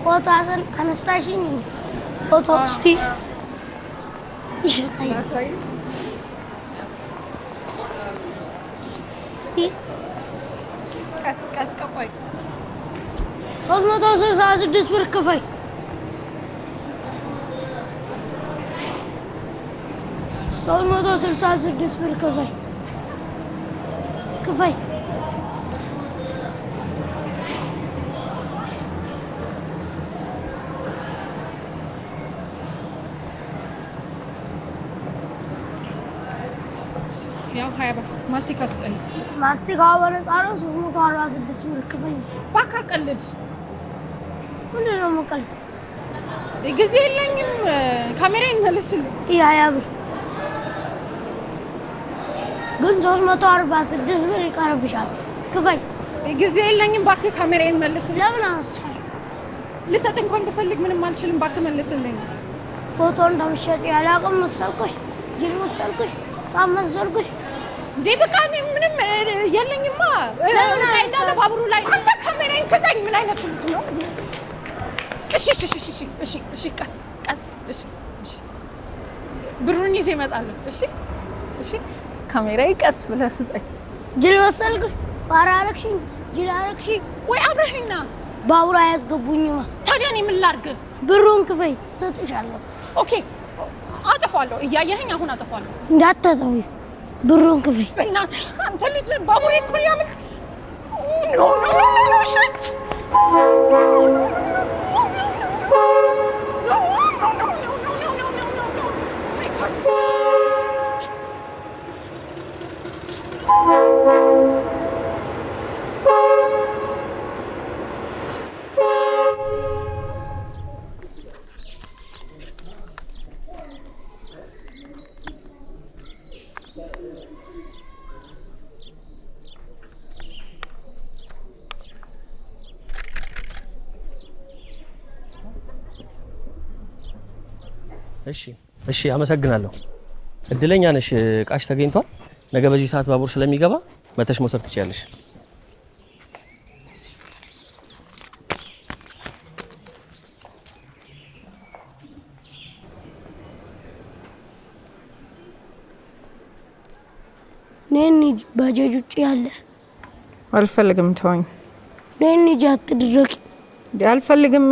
Fotoğrafın Anastasia fotoğrafı. ቀስ ቆይ 366 ብር ክፈይ 366 ብር ክፈይ ያው ሃይባ ማስቲካ ስጠኝ ማስቲካ ወለጣሮ 346 ብር ክፈይ ባካ ቀልድ ምንድን ነው የምቀልድ ጊዜ የለኝም ካሜራዬን መልስልኝ ያ ብር ግን 346 ብር ይቀርብሻል ክፈይ ጊዜ የለኝም ባክ ካሜራዬን መልስልኝ ለምን አነሳሽ ልሰጥ እንኳን ብፈልግ ምንም አልችልም ባክ መልስልኝ ፎቶ እንደምትሸጥ ያላቅም መሰልኩሽ ጅል መሰልኩሽ ሳም መሰልኩሽ እንዴ በቃ ምንም የለኝማ እንዳለ ባቡሩ ላይ አንተ ካሜራዬን ስጠኝ ምን አይነት ልጅ ነው እሺ ቀስ እሺ ብሩን ይዤ እመጣለሁ እሺ ካሜራዬ ቀስ ብለህ ስጠኝ ጅል መሰልኩሽ ፋራ አረግሽኝ ጅል አረግሽኝ ወይ አብረህና ባቡር አያስገቡኝማ ታዲያ እኔ ምን ላድርግ ብሩን ክፈይ እሰጥሻለሁ ኦኬ አጠፋለሁ እያየኸኝ አሁን አጠፋለሁ እንዳታጠፊ ብሩን ክፈይ በእናትህ አንተ ልጅ ባቡሬ እኮ ያምልክ ኖ ሽት እሺ አመሰግናለሁ እድለኛ ነሽ ቃሽ ተገኝቷል ነገ በዚህ ሰዓት ባቡር ስለሚገባ መተሽ መውሰድ ትችያለሽ ነኒ ባጃጅ ውጪ ያለ አልፈልግም ተወኝ ነኒ ጃት ድረቂ አልፈልግም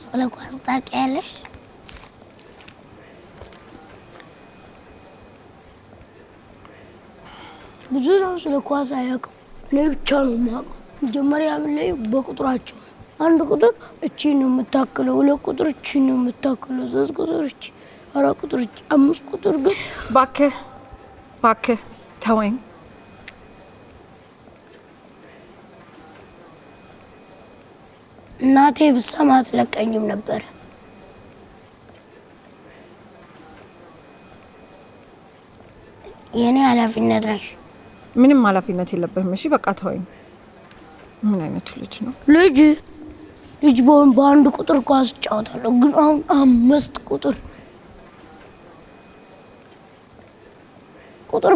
ስለኳስ ታውቂያለሽ ብዙ ሰው ስለኳስ አያውቅም እኔ ብቻ ነው የማውቀው መጀመሪያ ላይ በቁጥራቸው አንድ ቁጥር እቺ ነው የምታክለው ሁለት ቁጥር እቺ ነው የምታክለው ሶስት ቁጥር እቺ አራት ቁጥር እቺ አምስት ቁጥር ግን ባክ ተወኝ እናቴ ብትሰማ አትለቀኝም ነበር የኔ ኃላፊነት ነሽ ምንም ኃላፊነት የለብህም እሺ በቃ ተወኝ ምን አይነት ልጅ ነው ልጅ በአንድ ቁጥር ኳስ ጫወታለሁ ግን አሁን አምስት ቁጥር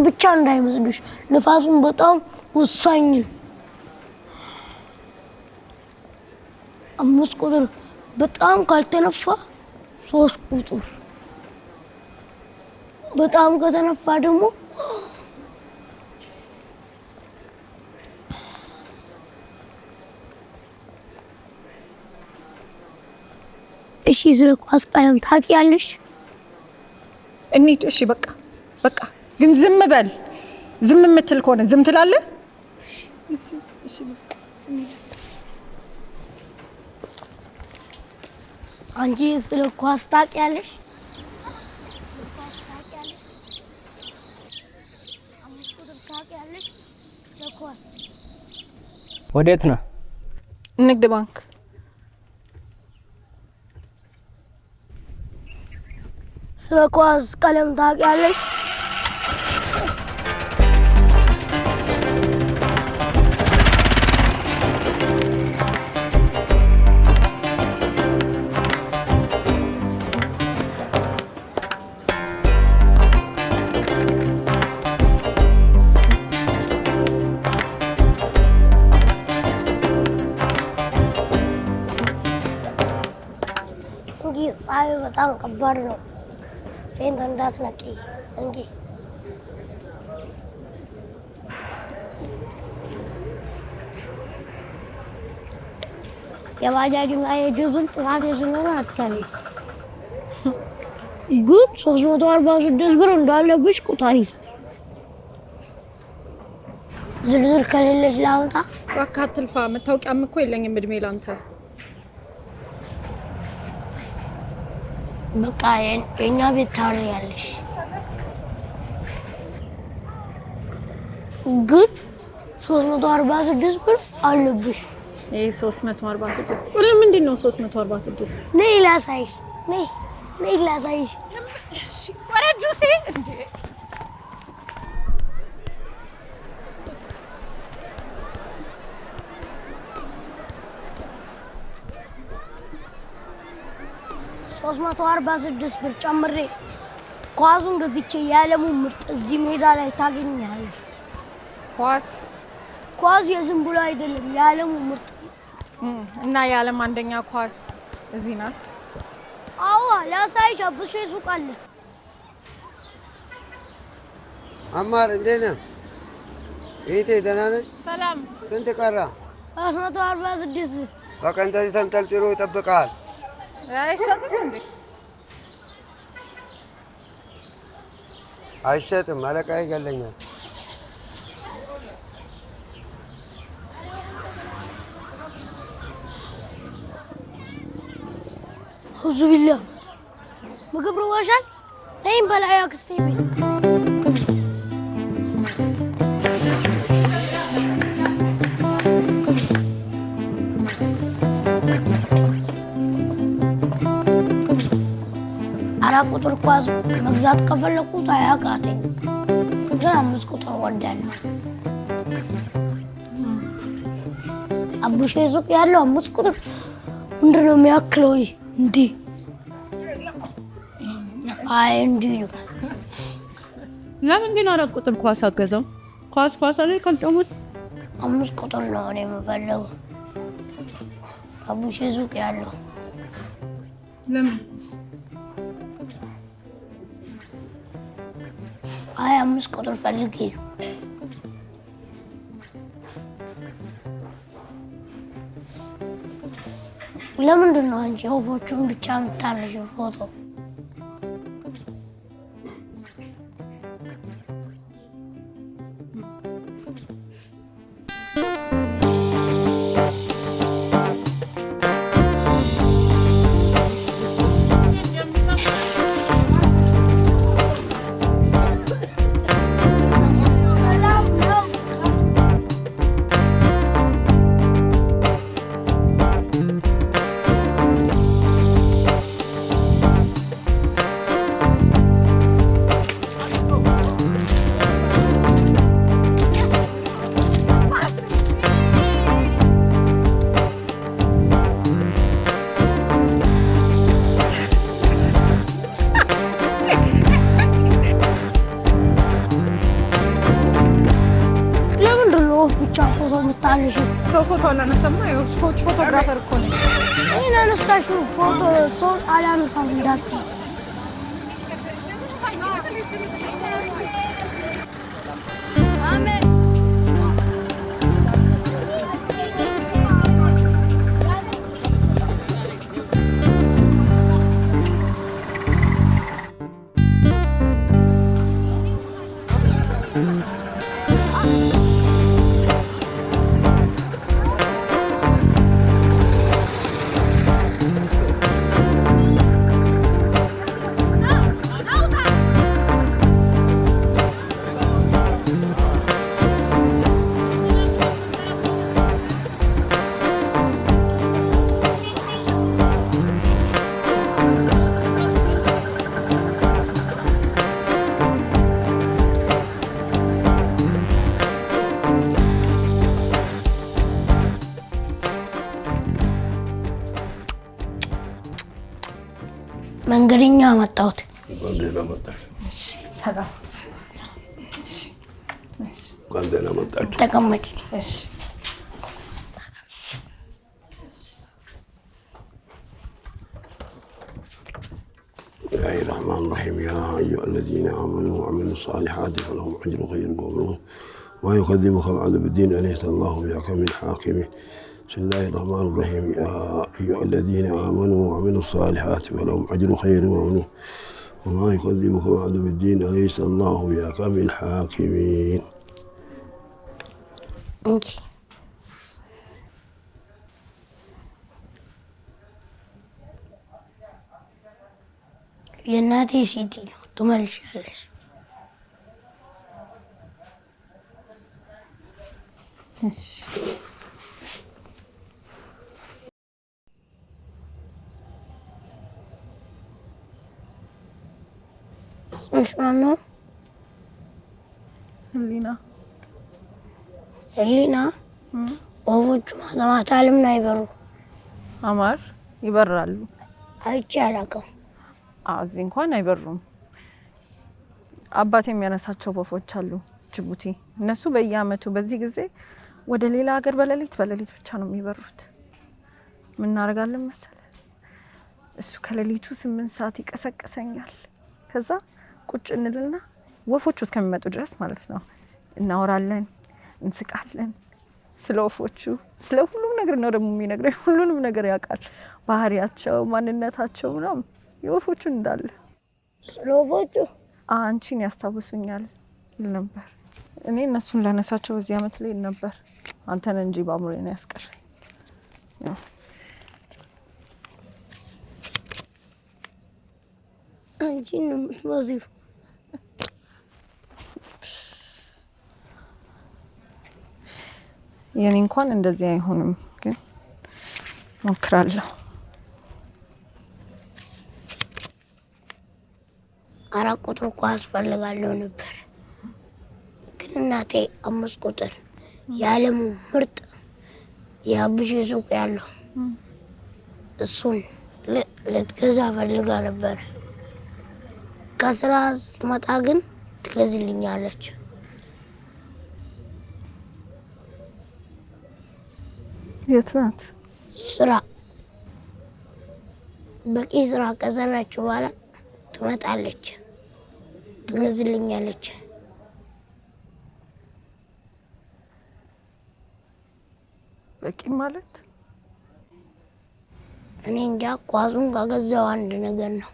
ብቻ እንዳይመስልሽ ንፋሱን በጣም ወሳኝ ነው አምስት ቁጥር በጣም ካልተነፋ ሶስት ቁጥር በጣም ከተነፋ ደግሞ እሺ ስለ ኳስ ቀለም ታውቂያለሽ? እንሂድ። እሺ በቃ ግን ዝም በል። ዝም የምትል ከሆነ ዝም ትላለህ። እሺ አንቺ ስለ ኳስ ታውቂያለሽ? ወዴት ነው? ንግድ ባንክ። ስለ ኳስ ቀለም ታውቂያለሽ? ፀሐዩ በጣም ከባድ ነው። ፌንት እንዳትነቂ እንጂ የባጃጅና የጁዝን ጥራት ስለሆነ አትከሪ። ግን 346 ብር እንዳለብሽ ቁጠሪ። ዝርዝር ከሌለሽ ላምጣ? እባክህ አትልፋ። መታወቂያም እኮ የለኝም እድሜ ላንተ። በቃ የኛ ቤት ታሪያለሽ። ግን 346 ብር አለብሽ። ይሄ 346 ሁሉ ምንድን ነው? 346 ነይ ላሳይሽ። ነይ ላሳይሽ። እሺ ወረ ጁሲ እንዴ $346 ብር ጨምሬ ኳሱን ገዝቼ የዓለሙ ምርጥ እዚህ ሜዳ ላይ ታገኛለሽ። ኳስ የዝም ብሎ አይደለም፣ የዓለሙ ምርጥ እና የዓለም አንደኛ ኳስ እዚህ ናት። አዎ ላሳይሽ። አብሽ ሱቅ አለ። አማር እንዴት ነህ? እህቴ ደህና ነሽ? ሰላም። ስንት ቀራ? 346 ብር። በቃ እንደዚህ ተንጠልጥሎ ይጠብቃል። አይሸጥም እንዴ? አይሸጥም፣ አለቃ ይገለኛል። አውዙ ቢላ ምግብ ርቦሻል? ነይም በላይ አክስቴ ቤት አራት ቁጥር ኳስ መግዛት ከፈለኩት አያቃተኝ፣ ግን 5 ቁጥር ወዳለሁ። አቡሼ ሱቅ ያለው 5 ቁጥር ምንድን ነው የሚያክለው? እንዲህ አይ እንዲህ ነው። ለምን ግን አራት ቁጥር ኳስ አገዛው? ኳስ አለ ካልጠሙት 5 ቁጥር ነው እኔ የምፈልገው። አቡሼ ሱቅ ያለው ለምን? አይ 5 ቁጥር ፈልጌ ነው። ለምንድን ነው አንቺ ወፎቹን ብቻ የምታነሺው ፎቶ? ሰው ፎቶ አላነሳማ። ፎቶግራፈር እኮ ነኝ። እኔ አነሳሽው ፎቶ ሰው አላነሳም እንዳትዪ። መንገደኛ መጣሁት። ደህና መጣሽ። ሰላም። ደህና መጣችሁ። ተቀመጭ። بسم الله الرحمن الرحيم يا أيها الذين آمنوا وعملوا الصالحات فلهم أجر غير ممنون وما يكذبك بعد بالدين أليس الله بأحكم الحاكمين بسم الله الرحمن الرحيم يا أيها الذين آمنوا وعملوا الصالحات فلهم أجر غير ممنون وما يكذبك بعد بالدين أليس الله بأحكم الحاكمين. የእናቴ ሴትዮ ትመልሻለሽ። እሺ እሺ ማነው? ህሊና ወፎቹ ማታ ማታ ለምን አይበሩ? አማር ይበራሉ። አይቼ አላውቅም። እዚህ እንኳን አይበሩም። አባቴ የሚያነሳቸው ወፎች አሉ ጅቡቲ። እነሱ በየአመቱ በዚህ ጊዜ ወደ ሌላ ሀገር በሌሊት ብቻ ነው የሚበሩት። ምን እናደርጋለን መሰለ? እሱ ከሌሊቱ 8 ሰዓት ይቀሰቅሰኛል። ከዛ ቁጭ እንልና ወፎቹ እስከሚመጡ ድረስ ማለት ነው እናወራለን፣ እንስቃለን። ስለ ወፎቹ ስለ ሁሉም ነገር ነው ደግሞ የሚነግረኝ። ሁሉንም ነገር ያውቃል፣ ባህሪያቸው፣ ማንነታቸው ምናምን የወፎቹን እንዳለ። ስለ ወፎቹ አንቺን ያስታውሱኛል ነበር። እኔ እነሱን ላነሳቸው በዚህ አመት ላይ ነበር። አንተን እንጂ ባሙሬ ነው ያስቀረኝ። አንቺን ነው የምትመስዪው። የኔ እንኳን እንደዚህ አይሆንም፣ ግን ሞክራለሁ። 4 ቁጥር እኮ አስፈልጋለሁ ነበር፣ ግን እናቴ 5 ቁጥር የዓለሙ ምርጥ የአብሽ ሱቅ ያለው እሱን ልትገዛ ፈልጋ ነበር። ከስራ ስትመጣ ግን ትገዝልኛለች። የት ናት? ስራ በቂ ስራ ከሰራች በኋላ ትመጣለች፣ ትገዝልኛለች። በቂ ማለት እኔ እንጃ። ኳሱን ከገዛው አንድ ነገር ነው።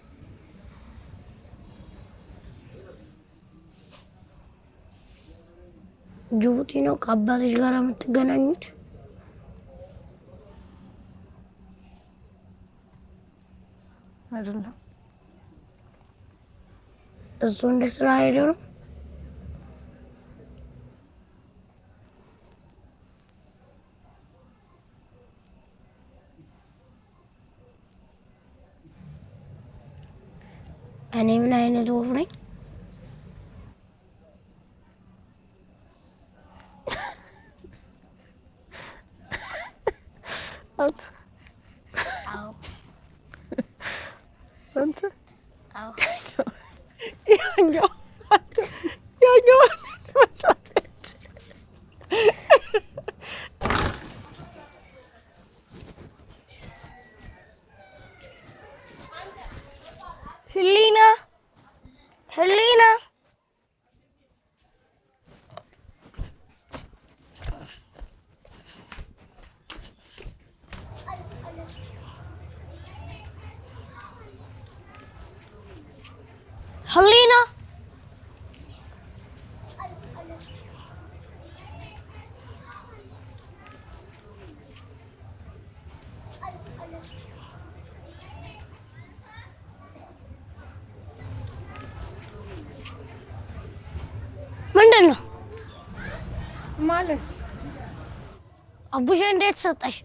ጅቡቲ ነው ከአባትሽ ጋር የምትገናኙት? አይደለም። እሱ እንደ ስራ ሄደ ነው? እኔ ምን አይነት ወፍ ነኝ? ህሊና ምንድን ነው ማለት? አቡሽ እንዴት ሰጠሽ?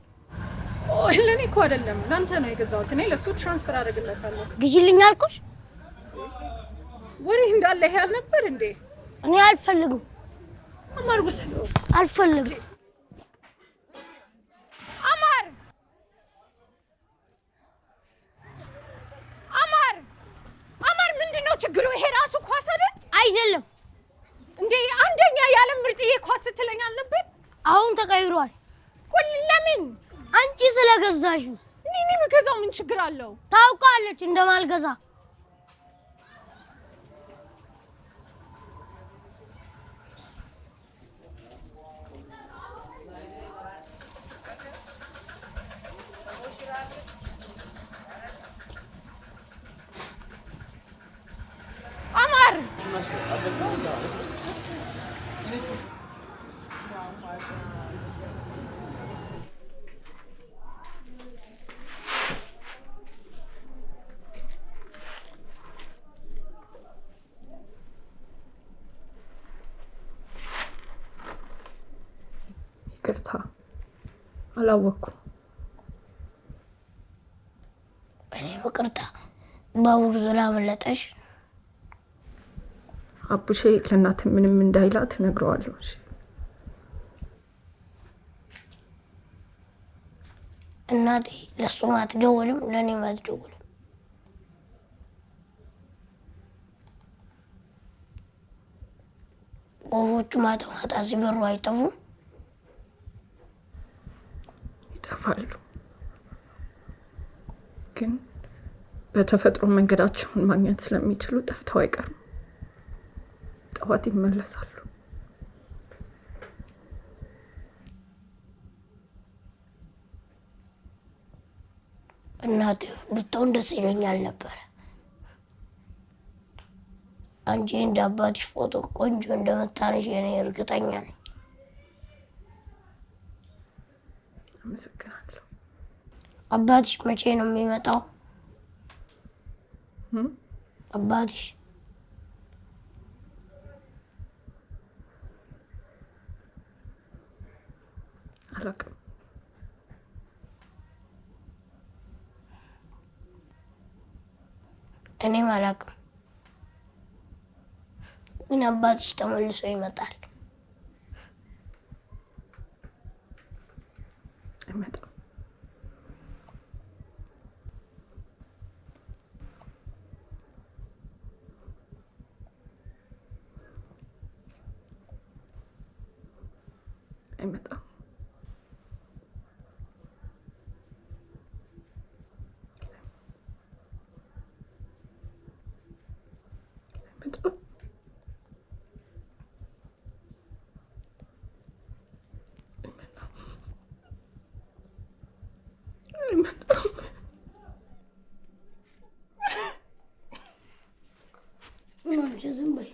ለኔ እኮ አይደለም ላንተ ነው የገዛሁት። እኔ ለሱ ትራንስፈር አደርግለታለሁ። ግዢልኝ አልኩሽ። ወሬ እንዳለ ይሄ አልነበር እንዴ? እኔ አልፈልግም። አማር ወሰደው። አልፈልግም። አማር ተቀይሯል። ቆይ ለምን? አንቺ ስለገዛሽው። እኔ በገዛው ምን ችግር አለው? ታውቃለች እንደማልገዛ። አማር ይቅርታ አላወኩም። እኔ በቅርታ ባቡር ስላመለጠሽ አቡሼ ለእናት ምንም እንዳይላት እነግረዋለሁ። እሺ እናቴ ለሱም አትደውልም ለእኔም አትደውልም። ወፎቹ ማታ ማታ ሲበሩ አይጠፉም? ይጠፋሉ፣ ግን በተፈጥሮ መንገዳቸውን ማግኘት ስለሚችሉ ጠፍተው አይቀሩም። ጠዋት ይመለሳሉ። እናቴ ብትሆን ደስ ይለኛል ነበረ። አንቺ እንደ አባትሽ ፎቶ ቆንጆ እንደምታነሽ እኔ እርግጠኛ ነኝ። አመሰግናለሁ። አባትሽ መቼ ነው የሚመጣው? አባትሽ አላውቅም። እኔም አላውቅም፣ ግን አባትሽ ተመልሶ ይመጣል። አይመጣም። አይመጣም። ዝም በይ።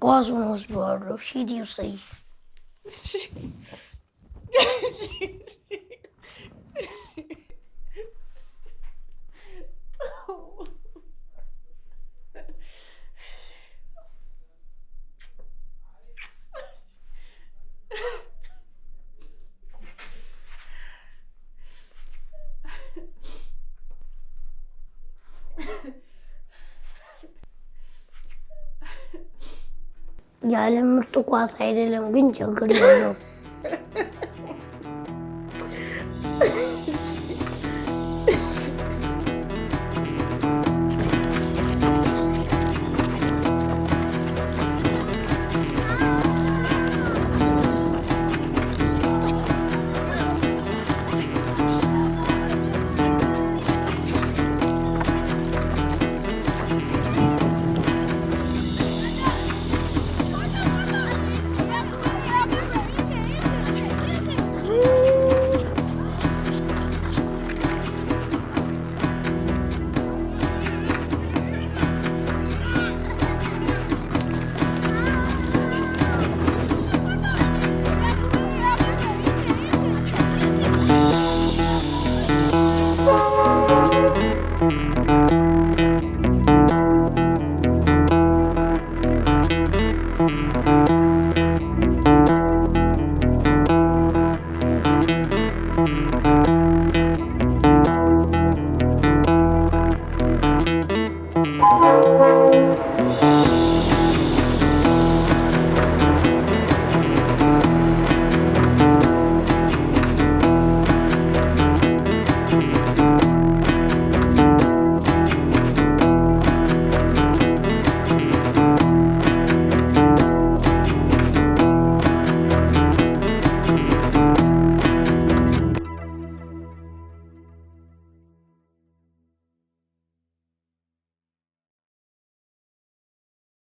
ኳሱን ወስደዋለሁ። ሂድ ይውሰጂ። ያለ ምርጥ ኳስ አይደለም ግን ችግር የለውም።